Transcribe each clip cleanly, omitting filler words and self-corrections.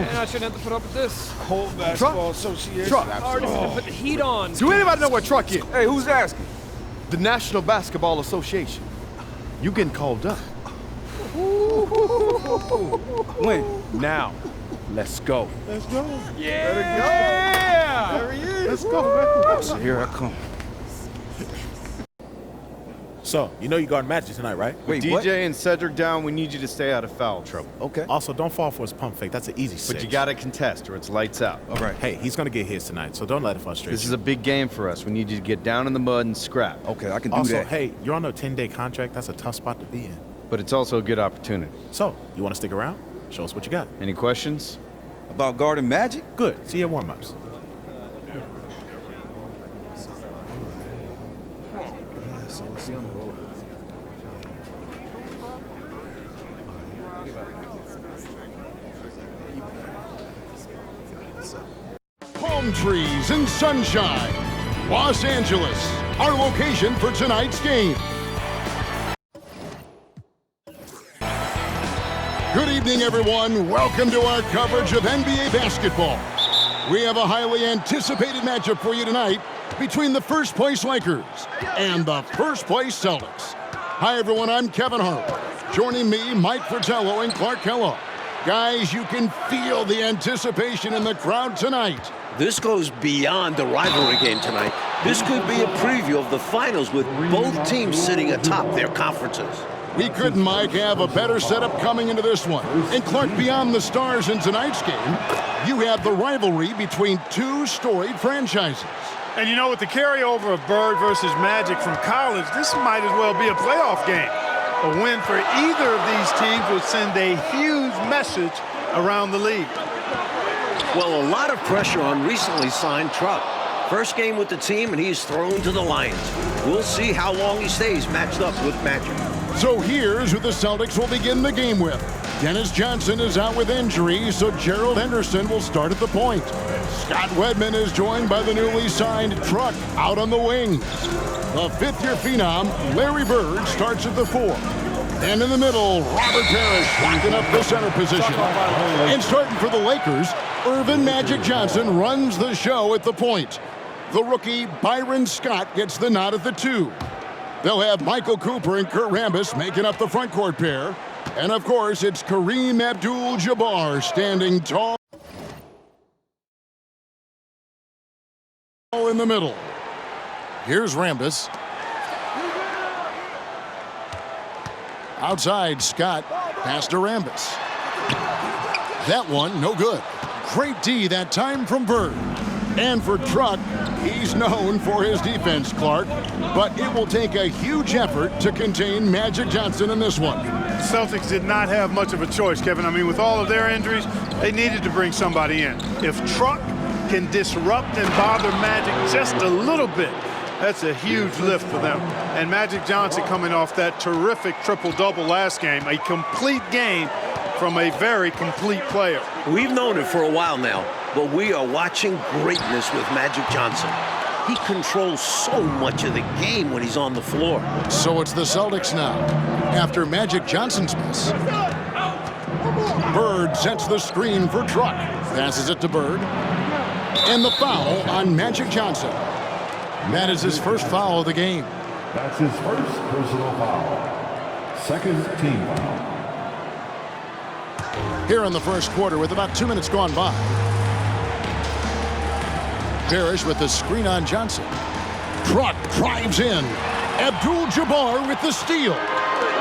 Man, I shouldn't have to put up with this. Whole basketball association. Truck. Artist to put the heat on. Do anybody know what truck is? Hey, who's asking? The National Basketball Association. You getting called up. When? Now, let's go. Let's go. Yeah! There he is. Let's go, man. So here I come. So, you know you guard Magic tonight, right? Wait, DJ what? and Cedric down, we need you to stay out of foul trouble. Okay. Also, don't fall for his pump fake. That's an easy six. But you gotta contest or it's lights out. All right. Hey, he's gonna get his tonight, so don't let it frustrate This you. is a big game for us. We need you to get down in the mud and scrap. Okay, I can do Also, that. hey, you're on a 10-day contract. That's a tough spot to be in. But it's also a good opportunity. So, you want to stick around? Show us what you got. Any questions? About guarding Magic? Good. See your warm-ups. Palm trees and sunshine. Los Angeles, our location for tonight's game. Good evening, everyone. Welcome to our coverage of NBA basketball. We have a highly anticipated matchup for you tonight between the first-place Lakers and the first-place Celtics. Hi, everyone. I'm Kevin Hart. Joining me, Mike Fratello and Clark Kellogg. Guys, you can feel the anticipation in the crowd tonight. This goes beyond the rivalry game tonight. This could be a preview of the finals with both teams sitting atop their conferences. We couldn't, Mike, have a better setup coming into this one. And Clark, beyond the stars in tonight's game, you have the rivalry between two storied franchises. And you know, with the carryover of Bird versus Magic from college, this might as well be a playoff game. A win for either of these teams would send a huge message around the league. Well, a lot of pressure on recently signed Truck. First game with the team, and he's thrown to the Lions. We'll see how long he stays matched up with Magic. So here's who the Celtics will begin the game with. Dennis Johnson is out with injury, so Gerald Henderson will start at the point. Scott Wedman is joined by the newly signed Truck out on the wings. The fifth-year phenom, Larry Bird, starts at the 4. And in the middle, Robert Parrish locking up the center position. And starting for the Lakers, Irvin Magic Johnson runs the show at the point. The rookie, Byron Scott, gets the nod at the 2. They'll have Michael Cooper and Kurt Rambis making up the front court pair. And of course, it's Kareem Abdul-Jabbar standing tall in the middle. Here's Rambis. Outside, Scott. Pass to Rambis. That one, no good. Great D that time from Bird. And for Truck, he's known for his defense, Clark. But it will take a huge effort to contain Magic Johnson in this one. The Celtics did not have much of a choice, Kevin. I mean, with all of their injuries, they needed to bring somebody in. If Truck can disrupt and bother Magic just a little bit, that's a huge lift for them. And Magic Johnson coming off that terrific triple-double last game, a complete game from a very complete player. We've known it for a while now, but we are watching greatness with Magic Johnson. He controls so much of the game when he's on the floor. So it's the Celtics now, after Magic Johnson's miss. Bird sets the screen for Truck. Passes it to Bird. And the foul on Magic Johnson. That is his first foul of the game. That's his first personal foul. Second team foul. Here in the first quarter with about 2 minutes gone by. Parrish with the screen on Johnson. Truck drives in. Abdul-Jabbar with the steal.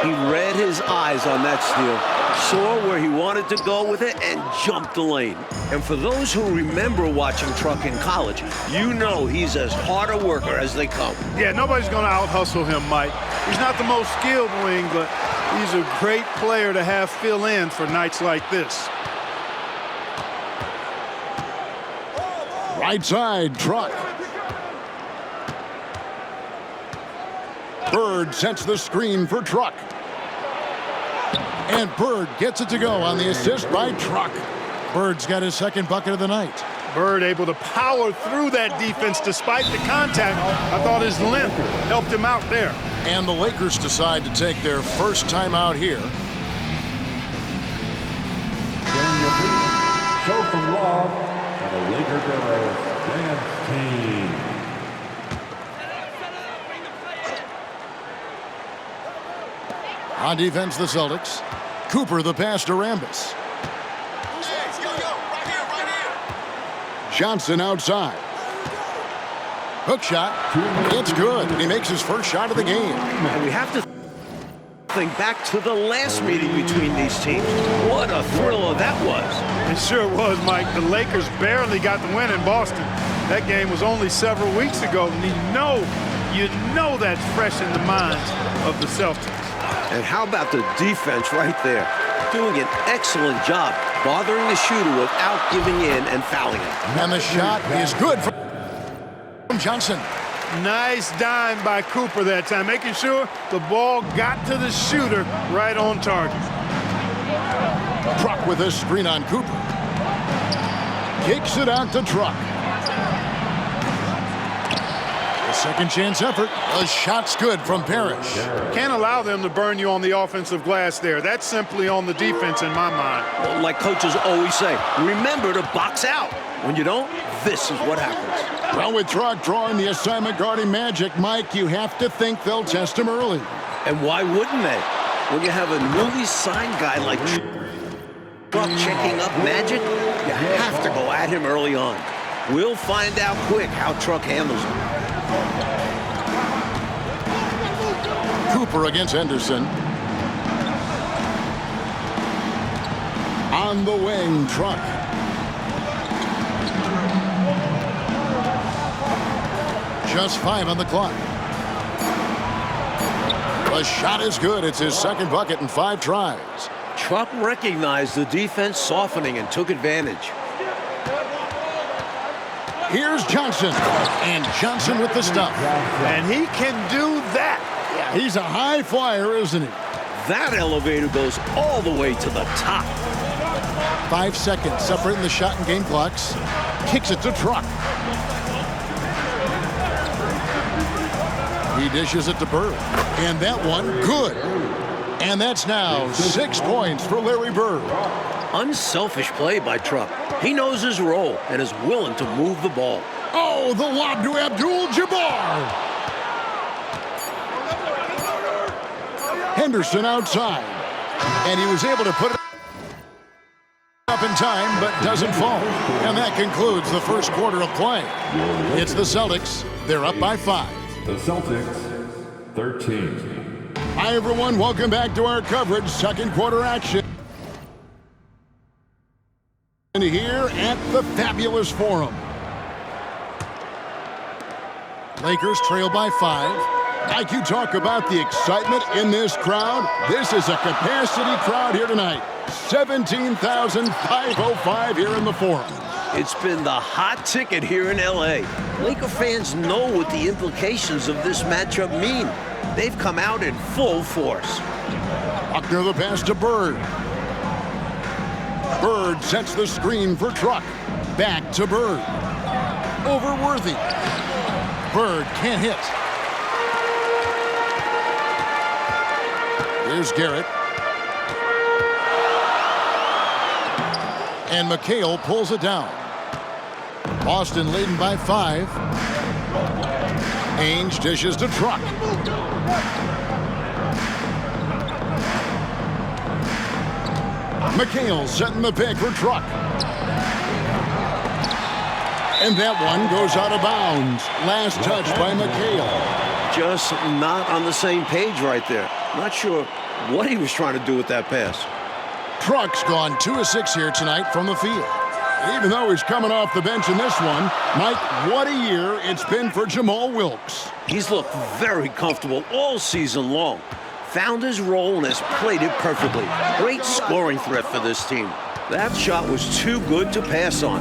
He read his eyes on that steal, saw where he wanted to go with it, and jumped the lane. And for those who remember watching Truck in college, you know he's as hard a worker as they come. Yeah, nobody's going to out-hustle him, Mike. He's not the most skilled wing, but he's a great player to have fill in for nights like this. Right side, Truck. Bird sets the screen for Truck. And Bird gets it to go on the assist by Truck. Bird's got his second bucket of the night. Bird able to power through that defense despite the contact. I thought his length helped him out there. And the Lakers decide to take their first time out here. Show foul for the Laker girls dance team. On defense, the Celtics. Cooper, the pass to Rambis. Johnson outside. Hook shot. It's good. He makes his first shot of the game. And we have to think back to the last meeting between these teams. What a thriller that was. It sure was, Mike. The Lakers barely got the win in Boston. That game was only several weeks ago, and you know that's fresh in the minds of the Celtics. And how about the defense right there? Doing an excellent job bothering the shooter without giving in and fouling him. And the shot is good from Johnson. Nice dime by Cooper that time, making sure the ball got to the shooter right on target. Truck with a screen on Cooper. Kicks it out to Truck. A second chance effort. A shot's good from Parrish. Can't allow them to burn you on the offensive glass there. That's simply on the defense in my mind. Well, like coaches always say, remember to box out. When you don't, this is what happens. Well, with Truck drawing the assignment guarding Magic, Mike, you have to think they'll test him early. And why wouldn't they? When you have a newly signed guy like Truck checking up Magic, you have to go at him early on. We'll find out quick how Truck handles him. Cooper against Henderson. On the wing, Truck. Just 5 on the clock. The shot is good. It's his second bucket in 5 tries. Truck recognized the defense softening and took advantage. Here's Johnson. And Johnson with the stuff. And he can do that. Yeah, he's a high flyer, isn't he? That elevator goes all the way to the top. 5 seconds separating the shot and game clocks. Kicks it to Truck. He dishes it to Bird. And that one, good. And that's now 6 points for Larry Bird. Unselfish play by Truck. He knows his role and is willing to move the ball. Oh, the lob to Abdul-Jabbar. Henderson outside. And he was able to put it up in time, but doesn't fall. And that concludes the first quarter of play. It's the Celtics. They're up by 5. The Celtics, 13. Hi, everyone. Welcome back to our coverage. Second quarter action here at the Fabulous Forum. Lakers trail by 5. Like you talk about the excitement in this crowd, this is a capacity crowd here tonight. 17,505 here in the Forum. It's been the hot ticket here in L.A. Laker fans know what the implications of this matchup mean. They've come out in full force. Buckner the pass to Bird. Bird sets the screen for Truck. Back to Bird. Over Worthy. Bird can't hit. Here's Garrett. And McHale pulls it down. Boston leading by 5. Ainge dishes to Truck. McHale setting the pick for Truck. And that one goes out of bounds. Last touch by McHale. Just not on the same page right there. Not sure what he was trying to do with that pass. Truck's gone 2 of 6 here tonight from the field. Even though he's coming off the bench in this one, Mike, what a year it's been for Jamal Wilkes. He's looked very comfortable all season long. Found his role and has played it perfectly. Great scoring threat for this team. That shot was too good to pass on,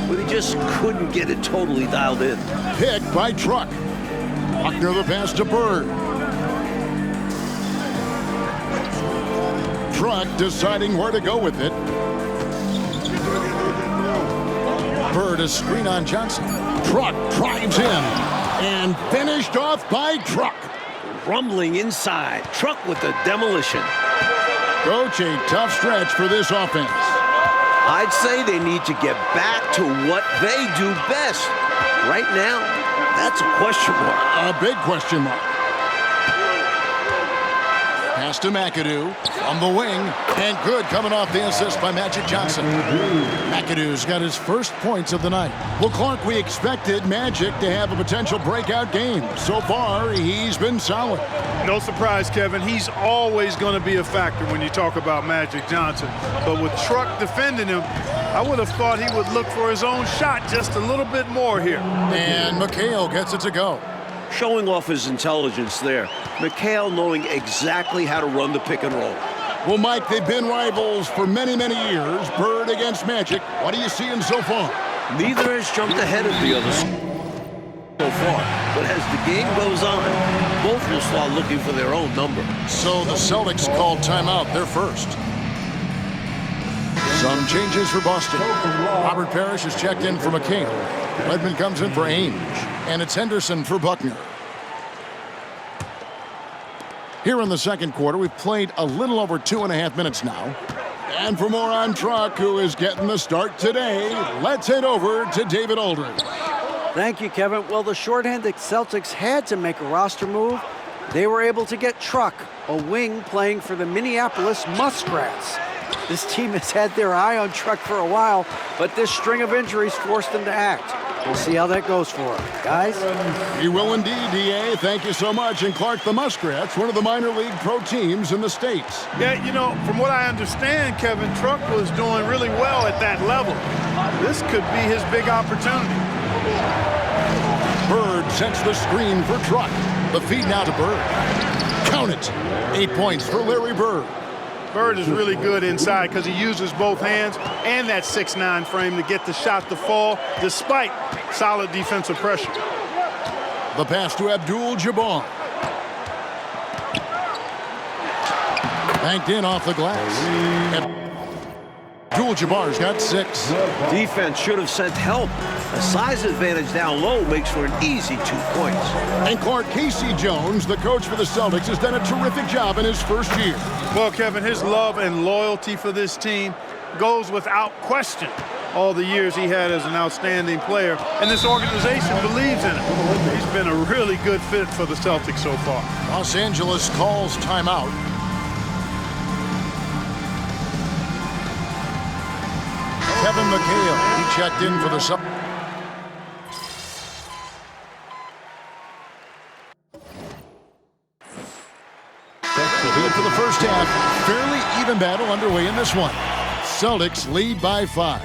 but he just couldn't get it totally dialed in. Picked by Truck. Buckner the pass to Bird. Truck deciding where to go with it. Bird a screen on Johnson. Truck drives in and finished off by Truck. Rumbling inside. Truck with the demolition. Coach, a tough stretch for this offense. I'd say they need to get back to what they do best. Right now, that's a question mark. A big question mark. Pass to McAdoo from the wing, and good coming off the assist by Magic Johnson. McAdoo's got his first points of the night. Well, Clark, we expected Magic to have a potential breakout game. So far, he's been solid. No surprise, Kevin. He's always going to be a factor when you talk about Magic Johnson. But with Truck defending him, I would have thought he would look for his own shot just a little bit more here. And McHale gets it to go. Showing off his intelligence there. McHale knowing exactly how to run the pick and roll. Well, Mike, they've been rivals for many, many years. Bird against Magic. What are you seeing so far? Neither has jumped ahead of the other so far. But as the game goes on, both will start looking for their own number. So the Celtics called timeout. They're first. Some changes for Boston. Robert Parrish is checked in for McHale. Redmond comes in for Ainge. And it's Henderson for Buckner. Here in the second quarter, we've played a little over 2.5 minutes now. And for more on Truck, who is getting the start today, let's head over to David Aldridge. Thank you, Kevin. Well, the shorthanded Celtics had to make a roster move. They were able to get Truck, a wing playing for the Minneapolis Muskrats. This team has had their eye on Truck for a while, but this string of injuries forced them to act. We'll see how that goes for them. Guys? We will indeed, D.A. Thank you so much. And Clark, the Muskrats, one of the minor league pro teams in the States. Yeah, you know, from what I understand, Kevin, Truck was doing really well at that level. This could be his big opportunity. Bird sets the screen for Truck. The feed now to Bird. Count it. 8 points for Larry Bird. Bird is really good inside because he uses both hands and that 6'9" frame to get the shot to fall despite solid defensive pressure. The pass to Abdul-Jabbar. Banked in off the glass. Abdul-Jabbar's got 6. Defense should have sent help. A size advantage down low makes for an easy 2 points. And Clark, Casey Jones, the coach for the Celtics, has done a terrific job in his first year. Well, Kevin, his love and loyalty for this team goes without question. All the years he had as an outstanding player, and this organization believes in him. He's been a really good fit for the Celtics so far. Los Angeles calls timeout. Kevin McHale, he checked in for the Celtics. For the first half, fairly even battle underway in this one. Celtics lead by 5.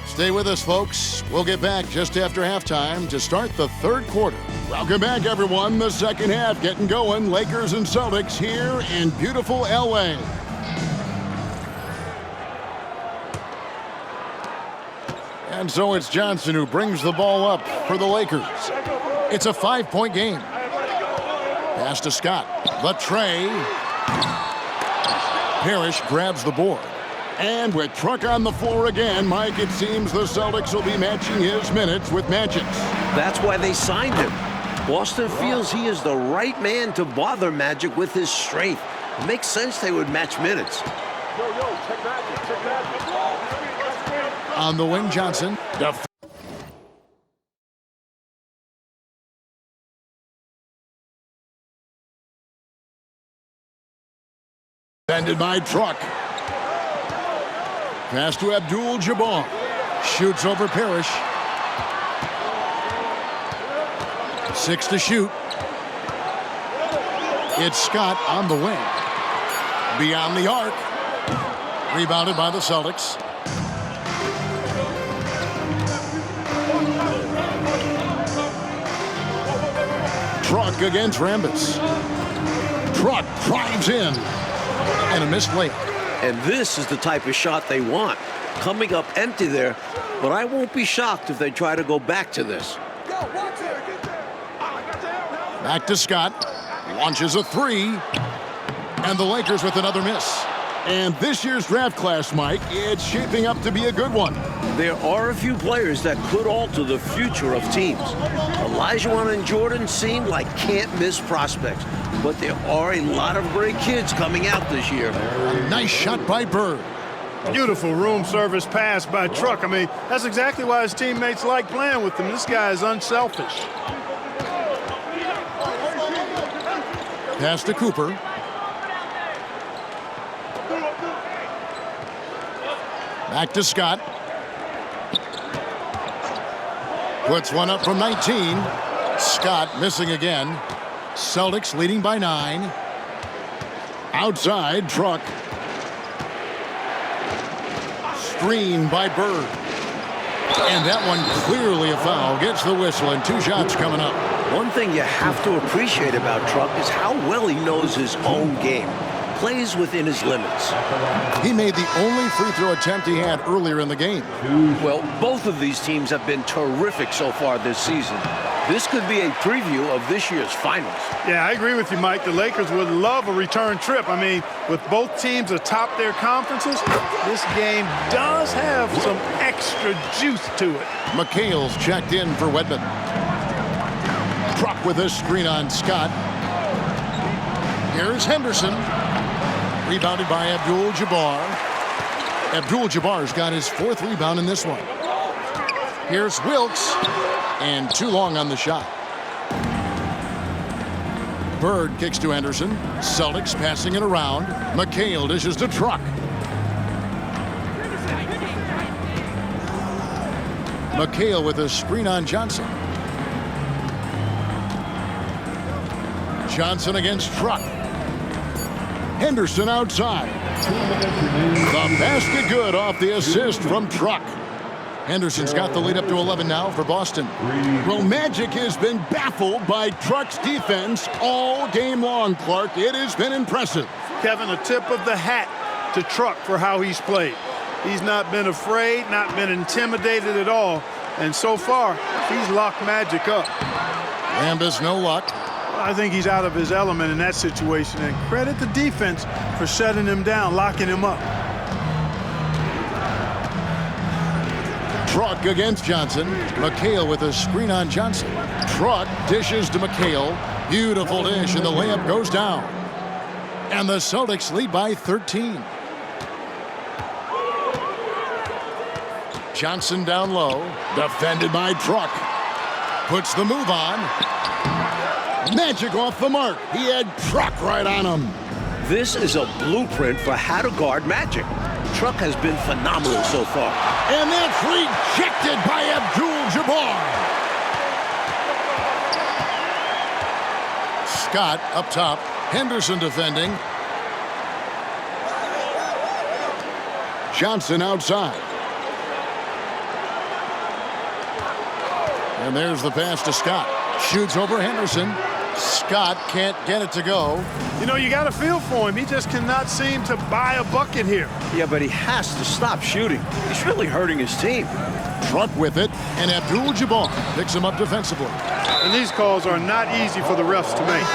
Stay with us, folks. We'll get back just after halftime to start the third quarter. Welcome back, everyone. The second half getting going. Lakers and Celtics here in beautiful L.A. And so it's Johnson who brings the ball up for the Lakers. It's a 5-point game. Pass to Scott. The tray. Parrish grabs the board. And with Truck on the floor again, Mike, it seems the Celtics will be matching his minutes with Magic's. That's why they signed him. Boston feels he is the right man to bother Magic with his strength. It makes sense they would match minutes. On the wing, Johnson. Defended by Truck. Pass to Abdul-Jabbar. Shoots over Parrish. 6 to shoot. It's Scott on the wing. Beyond the arc. Rebounded by the Celtics. Truck against Rambis. Truck drives in. And a missed layup. And this is the type of shot they want. Coming up empty there, but I won't be shocked if they try to go back to this. Back to Scott. Launches a 3. And the Lakers with another miss. And this year's draft class, Mike, it's shaping up to be a good one. There are a few players that could alter the future of teams. Olajuwon and Jordan seem like can't-miss prospects, but there are a lot of great kids coming out this year. A nice shot by Bird. Beautiful room service pass by Truck. I mean, that's exactly why his teammates like playing with him. This guy is unselfish. Pass to Cooper. Back to Scott. Puts one up from 19. Scott missing again. Celtics leading by 9. Outside, Truck. Screen by Bird. And that one clearly a foul. Gets the whistle and 2 shots coming up. One thing you have to appreciate about Truck is how well he knows his own game. Plays within his limits. He made the only free throw attempt he had earlier in the game. Well, both of these teams have been terrific so far this season. This could be a preview of this year's finals. Yeah, I agree with you, Mike. The Lakers would love a return trip. I mean, with both teams atop their conferences, this game does have some extra juice to it. McHale's checked in for Wedman. Truck with a screen on Scott. Here's Henderson. Rebounded by Abdul-Jabbar. Abdul-Jabbar's got his 4th rebound in this one. Here's Wilkes. And too long on the shot. Bird kicks to Henderson. Celtics passing it around. McHale dishes to Truck. McHale with a screen on Johnson. Johnson against Truck. Henderson outside. The basket good off the assist from Truck. Henderson's got the lead up to 11 now for Boston. Well, Magic has been baffled by Truck's defense all game long, Clark. It has been impressive. Kevin, a tip of the hat to Truck for how he's played. He's not been afraid, not been intimidated at all. And so far, he's locked Magic up. Lambus, no luck. I think he's out of his element in that situation. And credit the defense for shutting him down, locking him up. Truck against Johnson. McHale with a screen on Johnson. Truck dishes to McHale. Beautiful dish, and the layup goes down. And the Celtics lead by 13. Johnson down low. Defended by Truck. Puts the move on. Magic off the mark. He had Truck right on him. This is a blueprint for how to guard Magic. Truck has been phenomenal so far. And that's rejected by Abdul-Jabbar. Scott up top. Henderson defending. Johnson outside. And there's the pass to Scott. Shoots over Henderson. Scott can't get it to go. You know, you got a feel for him. He just cannot seem to buy a bucket here. Yeah, but he has to stop shooting. He's really hurting his team. Truck with it, and Abdul-Jabbar picks him up defensively. And these calls are not easy for the refs to make.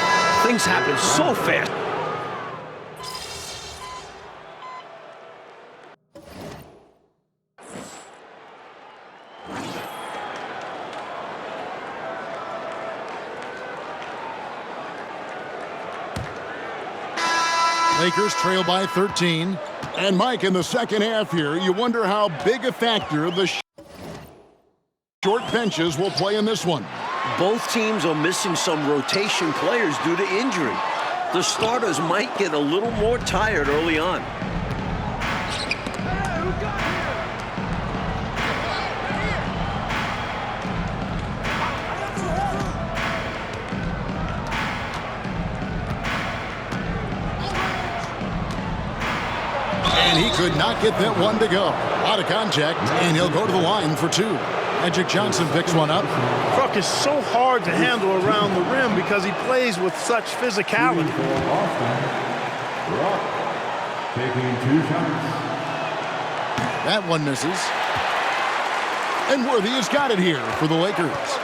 Things happen so fast. Lakers trail by 13. And Mike, in the second half here, you wonder how big a factor the short benches will play in this one. Both teams are missing some rotation players due to injury. The starters might get a little more tired early on. And he could not get that one to go. Out of contact, and he'll go to the line for 2. Magic Johnson picks one up. Truck is so hard to handle around the rim because he plays with such physicality. Truck taking 2 shots. That one misses. And Worthy has got it here for the Lakers.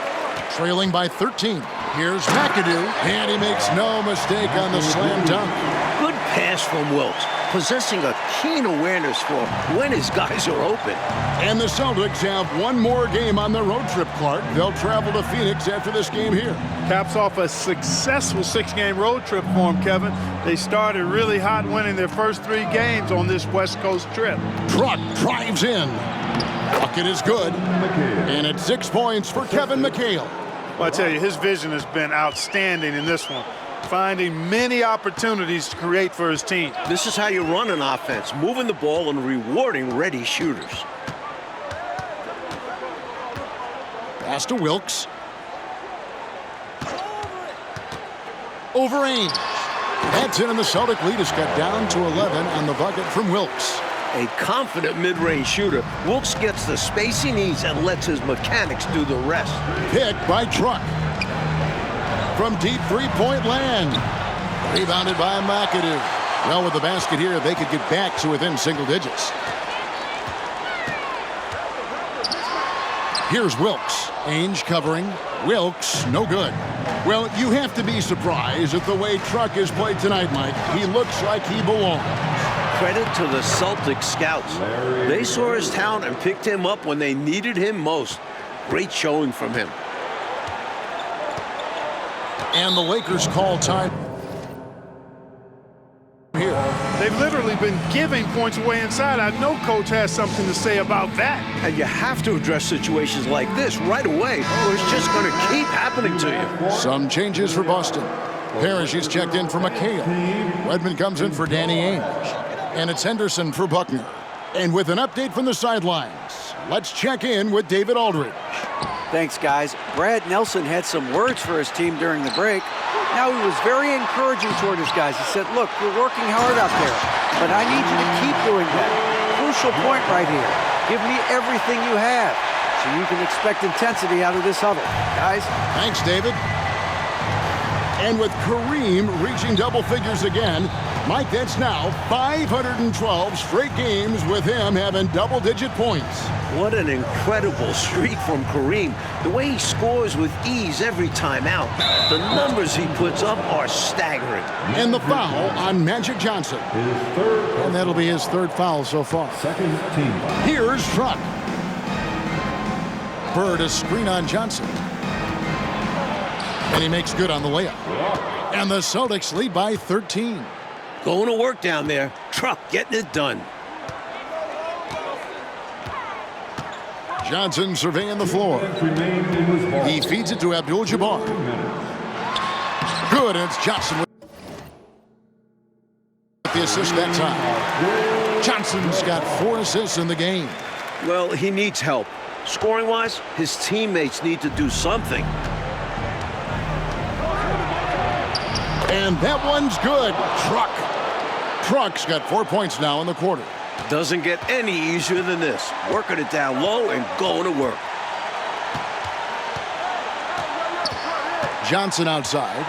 Trailing by 13. Here's McAdoo, and he makes no mistake on the slam dunk. Good pass from Wilkes, possessing a keen awareness for when his guys are open. And the Celtics have one more game on their road trip, Clark. They'll travel to Phoenix after this game here. Caps off a successful 6-game road trip for them, Kevin. They started really hot, winning their first 3 games on this West Coast trip. Truck drives in. Bucket is good. And it's 6 points for Kevin McHale. Well, I tell you, his vision has been outstanding in this one, finding many opportunities to create for his team. This is how you run an offense, moving the ball and rewarding ready shooters. Pass to Wilkes. Over Ainge. That's in, and the Celtic lead is cut down to 11 on the bucket from Wilkes. A confident mid-range shooter, Wilkes gets the space he needs and lets his mechanics do the rest. Picked by Truck. From deep three-point land. Rebounded by McAdoo. Well, with the basket here, they could get back to within single digits. Here's Wilkes. Ainge covering. Wilkes, no good. Well, you have to be surprised at the way Truck has played tonight, Mike. He looks like he belongs. Credit to the Celtics scouts. They saw his talent and picked him up when they needed him most. Great showing from him. And the Lakers call time here. They've literally been giving points away inside. I know Coach has something to say about that. And you have to address situations like this right away, or it's just going to keep happening to you. Some changes for Boston. Parrish is checked in for McHale. Wedman comes in for Danny Ainge. And it's Henderson for Buckner. And with an update from the sidelines, let's check in with David Aldridge. Thanks, guys. Brad Nelson had some words for his team during the break. Now, he was very encouraging toward his guys. He said, look, you're working hard out there, but I need you to keep doing that. Crucial point right here. Give me everything you have so you can expect intensity out of this huddle. Guys? Thanks, David. And with Kareem reaching double figures again, Mike, that's now 512 straight games with him having double-digit points. What an incredible streak from Kareem. The way he scores with ease every time out. The numbers he puts up are staggering. And the foul on Magic Johnson. And that'll be his 3rd foul so far. Second team. Here's Truck. Bird a screen on Johnson. And he makes good on the layup. And the Celtics lead by 13. Going to work down there. Truck getting it done. Johnson surveying the floor. He feeds it to Abdul-Jabbar. Good, and it's Johnson with the assist that time. Johnson's got 4 assists in the game. Well, he needs help. Scoring-wise, his teammates need to do something. And that one's good. Truck's got 4 points now in the quarter. Doesn't get any easier than this. Working it down low and going to work. Johnson outside.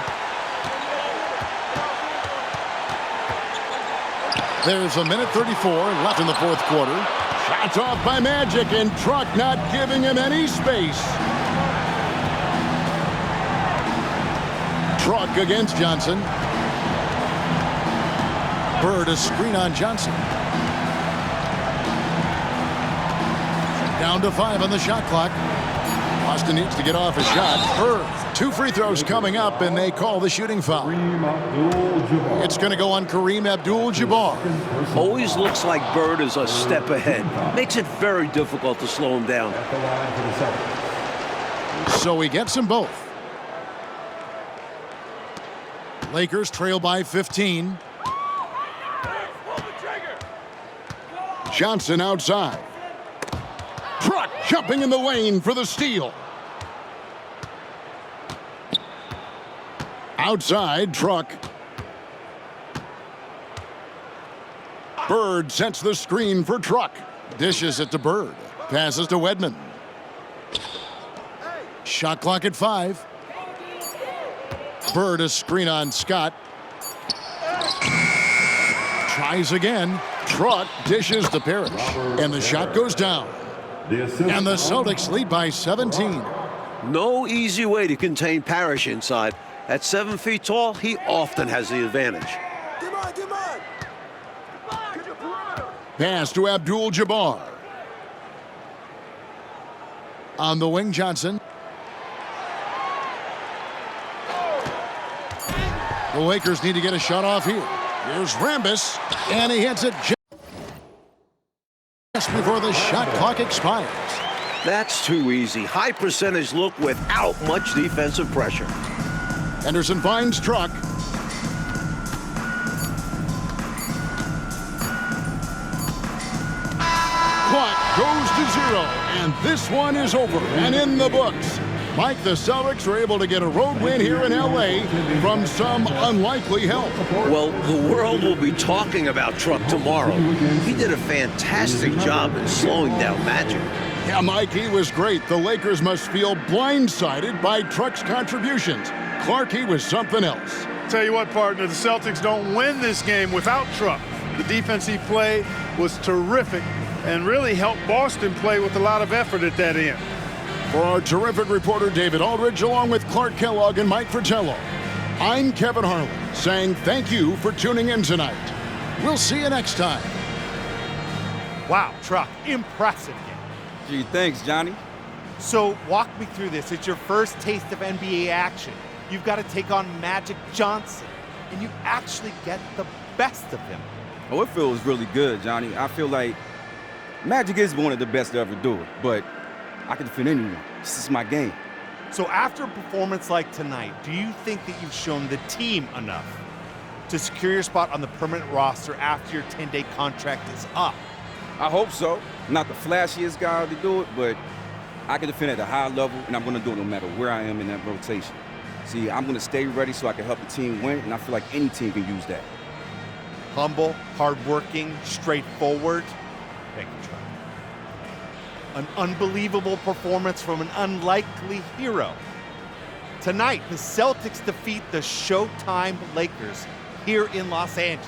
There's 1:34 left in the 4th quarter. Shots off by Magic, and Truck not giving him any space. Truck against Johnson. Bird a screen on Johnson. Down to 5 on the shot clock. Boston needs to get off a shot. Bird, 2 free throws coming up, and they call the shooting foul. It's going to go on Kareem Abdul-Jabbar. Always looks like Bird is a step ahead. Makes it very difficult to slow him down. So he gets them both. Lakers trail by 15. Johnson outside. Truck jumping in the lane for the steal. Outside, Truck. Bird sets the screen for Truck. Dishes it to Bird. Passes to Wedman. Shot clock at 5. Bird a screen on Scott. Tries again. Truck dishes to Parrish. And the shot goes down. And the Celtics lead by 17. No easy way to contain Parrish inside. At 7 feet tall, he often has the advantage. Pass to Abdul-Jabbar. On the wing, Johnson. The Lakers need to get a shot off here. Here's Rambis, and he hits it just before the shot clock expires. That's too easy. High percentage look without much defensive pressure. Henderson finds Truck. Clock goes to 0, and this one is over and in the books. Mike, the Celtics were able to get a road win here in L.A. from some unlikely help. Well, the world will be talking about Truck tomorrow. He did a fantastic job in slowing down Magic. Yeah, Mike, he was great. The Lakers must feel blindsided by Truck's contributions. Clarkey was something else. Tell you what, partner, the Celtics don't win this game without Truck. The defense he played was terrific and really helped Boston play with a lot of effort at that end. For our terrific reporter David Aldridge, along with Clark Kellogg and Mike Fratello, I'm Kevin Harlan saying thank you for tuning in tonight. We'll see you next time. Wow, Truck, impressive game. Gee, thanks, Johnny. So walk me through this. It's your first taste of NBA action. You've got to take on Magic Johnson, and you actually get the best of him. Oh, it feels really good, Johnny. I feel like Magic is one of the best to ever do it, but I can defend anyone. This is my game. So after a performance like tonight, do you think that you've shown the team enough to secure your spot on the permanent roster after your 10-day contract is up? I hope so. I'm not the flashiest guy to do it, but I can defend at a high level, and I'm going to do it no matter where I am in that rotation. See, I'm going to stay ready so I can help the team win, and I feel like any team can use that. Humble, hardworking, straightforward. Thank you, Chuck. An unbelievable performance from an unlikely hero. Tonight, the Celtics defeat the Showtime Lakers here in Los Angeles.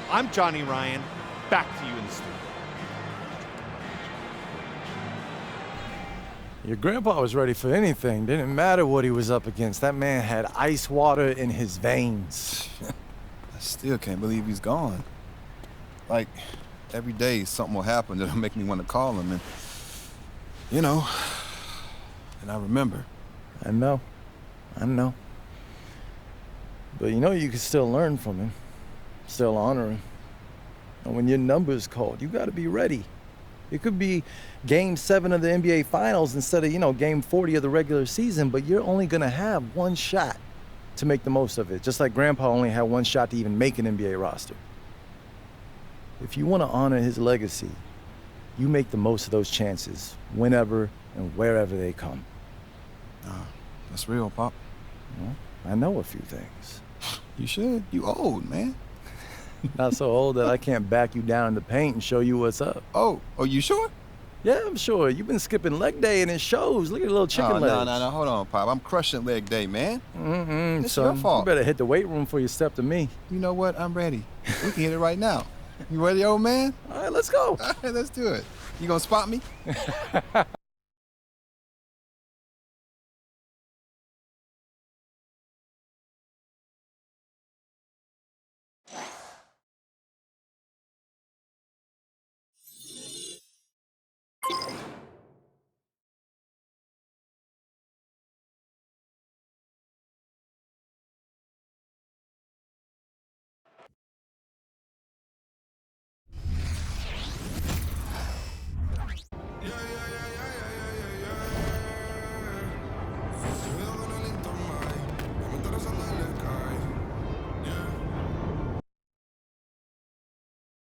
I'm Johnny Ryan. Back to you in the studio. Your grandpa was ready for anything. Didn't matter what he was up against. That man had ice water in his veins. I still can't believe he's gone. Like, every day something will happen that'll make me want to call him, and, you know, and I remember. I know. But you know you can still learn from him, still honor him. And when your number's called, you got to be ready. It could be Game 7 of the NBA Finals instead of, Game 40 of the regular season, but you're only going to have one shot to make the most of it, just like Grandpa only had one shot to even make an NBA roster. If you want to honor his legacy, you make the most of those chances whenever and wherever they come. That's real, Pop. Well, I know a few things. You should. You old, man. Not so old that I can't back you down in the paint and show you what's up. Oh, you sure? Yeah, I'm sure. You've been skipping leg day and it shows. Look at the little chicken legs. No, hold on, Pop. I'm crushing leg day, man. It's son, your fault. You better hit the weight room before you step to me. You know what? I'm ready. We can hit it right now. You ready, old man? All right, let's go. All right, let's do it. You gonna spot me?